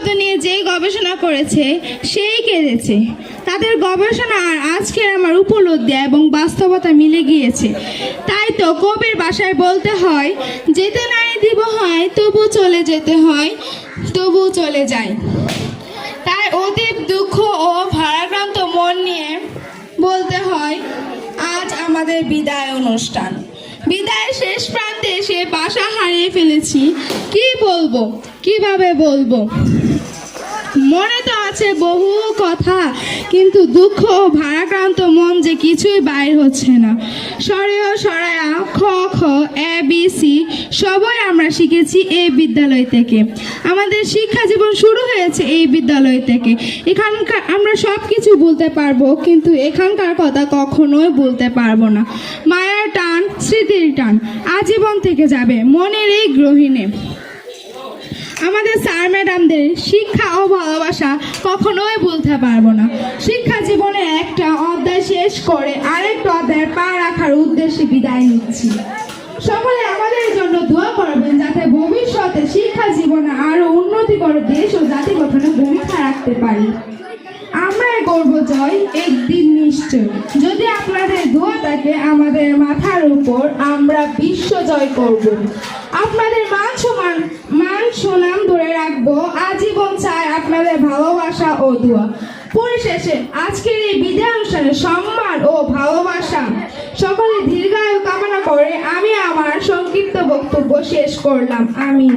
শব্দ নিয়ে যেই গবেষণা করেছে সেই কেঁদেছে। তাদের গবেষণা আর আজকের আমার উপলব্ধি এবং বাস্তবতা মিলে গিয়েছে। তাই তো কবির ভাষায় বলতে হয়, যেতে নাই দিব হয় তবু চলে যেতে হয়, তবু চলে যায়। তাই অতীব দুঃখ ও ভারাক্রান্ত মন নিয়ে বলতে হয়, আজ আমাদের বিদায় অনুষ্ঠান। বিদায়ের শেষ প্রান্তে এসে বাসা হারিয়ে ফেলেছি। কি বলবো, কিভাবে বলবো? মনে তো আছে বহু কথা, কিন্তু দুঃখ ও ভারাক্রান্ত মন যে কিছুই বাইর হচ্ছে না। সরেয় সরায়া খ খ এ বি সি সবই আমরা শিখেছি এই বিদ্যালয় থেকে। আমাদের শিক্ষা জীবন শুরু হয়েছে এই বিদ্যালয় থেকে। এখানকার আমরা সব কিছু বলতে পারবো, কিন্তু এখানকার কথা কখনোই বলতে পারবো না। মায়ার টান, স্মৃতির টান আজীবন থেকে যাবে মনের এই গ্রহিণে। আমাদের স্যার ম্যাডামদের শিক্ষা ও ভালোবাসা কখনোই ভুলতে পারবো না। শিক্ষা জীবনে একটা অধ্যায় শেষ করে আরেকটা অধ্যায় পা রাখার উদ্দেশ্যে বিদায় নিচ্ছি। সকলে আমাদের জন্য দোয়া করবেন, যাতে ভবিষ্যতে শিক্ষা জীবনে আরো উন্নতি করে দেশ ও জাতি গঠনে ভূমিকা রাখতে পারি। আমরাই করব জয় একদিন নিশ্চয়। যদি আপনাদের দোয়া থাকে আমাদের মাথার উপর, আমরা বিশ্ব জয় করব। আপনাদের মান সুনাম ধরে রাখবো আজীবন। চাই আপনাদের ভালোবাসা ও দোয়া। পরিশেষে আজকের এই বিদায় অনুষ্ঠানে সম্মান ও ভালোবাসা সকলে দীর্ঘায়ু কামনা করে আমি আমার সংক্ষিপ্ত বক্তব্য শেষ করলাম। আমিন।